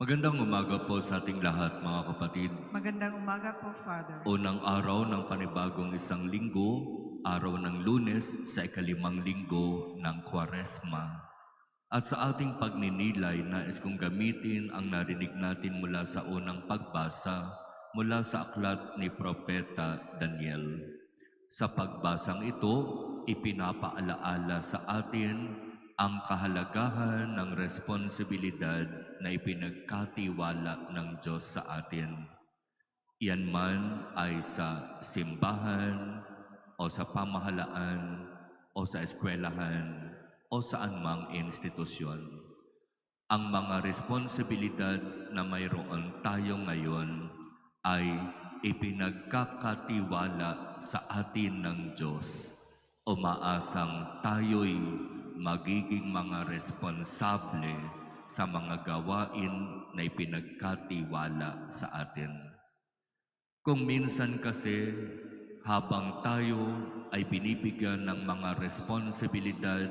Magandang umaga po sa ating lahat, mga kapatid. Magandang umaga po, Father. Unang araw ng panibagong isang linggo, araw ng Lunes sa ikalimang linggo ng Kwaresma. At sa ating pagninilay, nais kong gamitin ang narinig natin mula sa unang pagbasa mula sa aklat ni Propeta Daniel. Sa pagbasang ito, ipinapaalaala sa atin ang kahalagahan ng responsibilidad na ipinagkatiwala ng Diyos sa atin. Iyan man ay sa simbahan o sa pamahalaan o sa eskwelahan o saan mang institusyon. Ang mga responsibilidad na mayroon tayo ngayon ay ipinagkakatiwala sa atin ng Diyos. Umaasang tayo'y magiging mga responsable sa mga gawain na ipinagkatiwala sa atin. Kung minsan kasi habang tayo ay binibigyan ng mga responsibilidad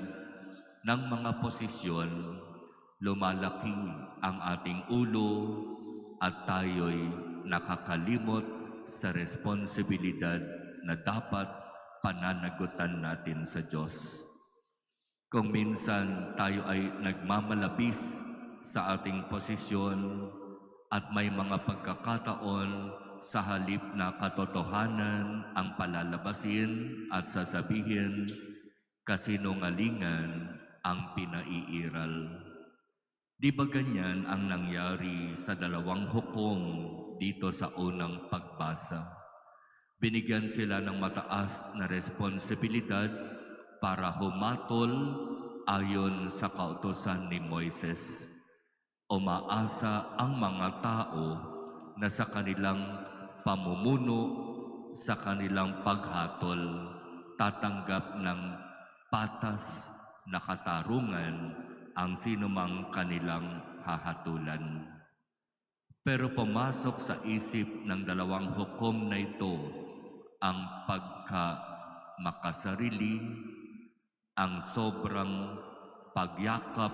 ng mga posisyon, lumalaki ang ating ulo at tayo'y nakakalimot sa responsibilidad na dapat pananagutan natin sa Diyos. Kung minsan tayo ay nagmamalabis sa ating posisyon at may mga pagkakataon sa halip na katotohanan ang palalabasin at sasabihin, kasinungalingan ang pinaiiral. Di ba ganyan ang nangyari sa dalawang hukom dito sa unang pagbasa? Binigyan sila ng mataas na responsibilidad para humatol ayon sa kautusan ni Moises. Umaasa ang mga tao na sa kanilang pamumuno, sa kanilang paghatol, tatanggap ng patas na katarungan ang sinumang kanilang hahatulan. Pero pumasok sa isip ng dalawang hukom na ito ang pagkamakasarili, ang sobrang pagyakap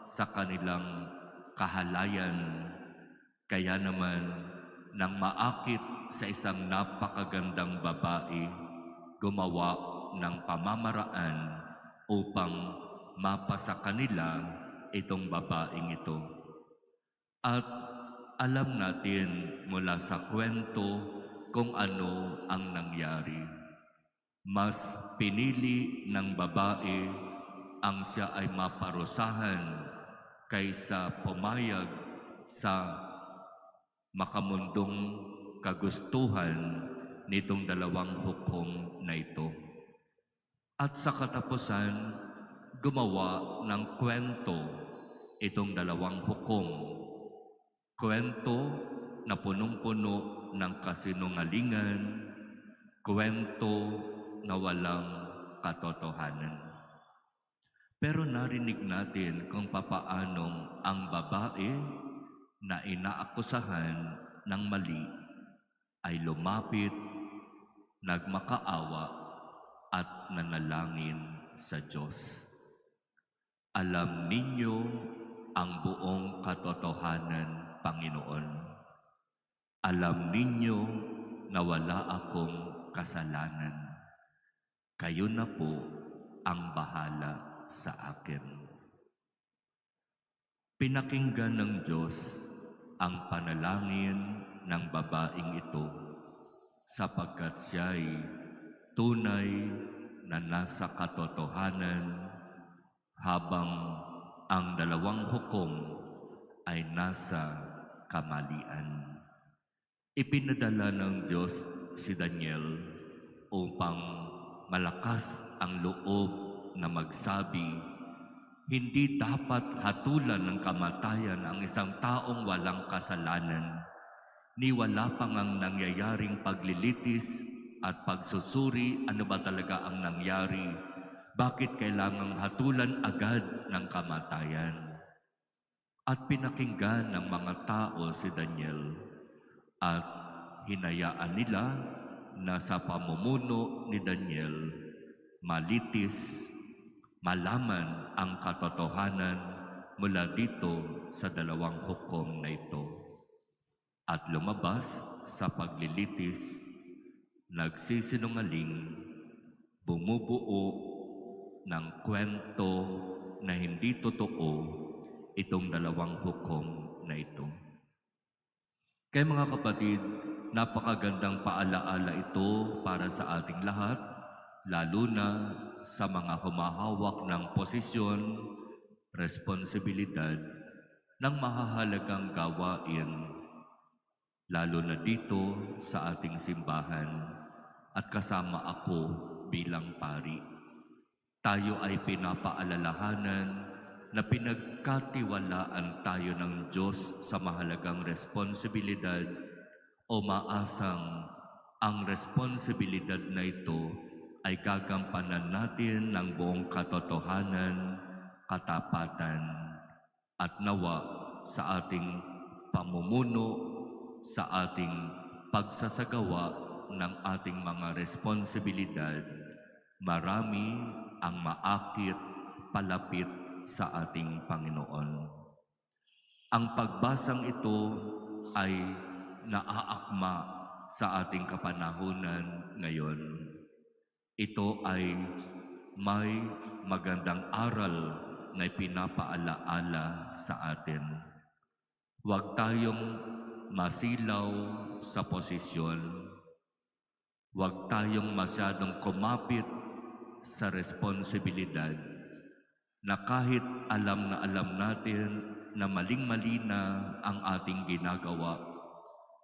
sa kanilang kahalayan. Kaya naman, nang maakit sa isang napakagandang babae, gumawa ng pamamaraan upang mapasa kanila itong babaeng ito. At alam natin mula sa kwento kung ano ang nangyari. Mas pinili ng babae ang siya ay maparusahan kaysa pumayag sa makamundong kagustuhan nitong dalawang hukom na ito. At sa katapusan, gumawa ng kwento itong dalawang hukom. Kwento na punong-puno ng kasinungalingan, kwento na walang katotohanan. Pero narinig natin kung papaanong ang babae na inaakusahan ng mali ay lumapit, nagmakaawa at nanalangin sa Diyos. Alam ninyo ang buong katotohanan, Panginoon. Alam ninyo na wala akong kasalanan. Kayo na po ang bahala sa akin. Pinakinggan ng Diyos ang panalangin ng babaeng ito sapagkat siya'y tunay na nasa katotohanan habang ang dalawang hukom ay nasa kamalian. Ipinadala ng Diyos si Daniel upang malakas ang loob na magsabi, hindi dapat hatulan ng kamatayan ang isang taong walang kasalanan, ni wala pang ang nangyayaring paglilitis at pagsusuri ano ba talaga ang nangyari. Bakit kailangang hatulan agad ng kamatayan? At pinakinggan ng mga tao si Daniel at hinayaan nila na sa pamumuno ni Daniel malitis, malaman ang katotohanan mula dito sa dalawang hukom na ito. At lumabas sa paglilitis, nagsisinungaling, bumubuo ng kwento na hindi totoo itong dalawang hukom na ito. Kaya mga kapatid, napakagandang paalaala ito para sa ating lahat, lalo na sa mga humahawak ng posisyon, responsibilidad ng mahahalagang gawain, lalo na dito sa ating simbahan at kasama ako bilang pari. Tayo ay pinapaalalahanan na pinagkatiwalaan tayo ng Diyos sa mahalagang responsibilidad o maasang ang responsibilidad na ito ay gagampanan natin ng buong katotohanan, katapatan, at nawa sa ating pamumuno, sa ating pagsasagawa ng ating mga responsibilidad, marami ang maakit palapit sa ating Panginoon. Ang pagbasang ito ay naaakma sa ating kapanahunan ngayon. Ito ay may magandang aral na pinapaalaala sa atin. Huwag tayong masilaw sa posisyon. Huwag tayong masyadong kumapit sa responsibilidad na kahit alam natin na maling-mali na ang ating ginagawa,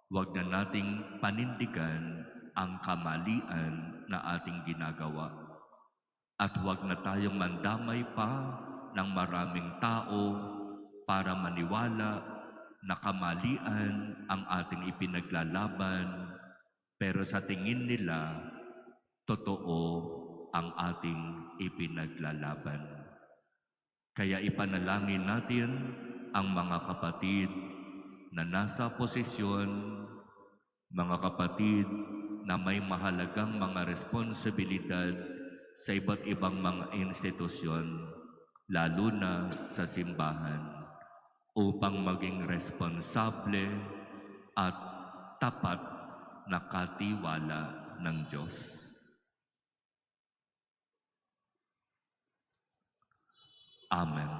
huwag na nating panindigan ang kamalian na ating ginagawa. At huwag na tayong mandamay pa ng maraming tao para maniwala na kamalian ang ating ipinaglalaban, pero sa tingin nila, totoo ang ating ipinaglalaban. Kaya ipanalangin natin ang mga kapatid na nasa posisyon, mga kapatid na may mahalagang mga responsibilidad sa iba't ibang mga institusyon, lalo na sa simbahan, upang maging responsable at tapat na katiwala ng Diyos. Amen.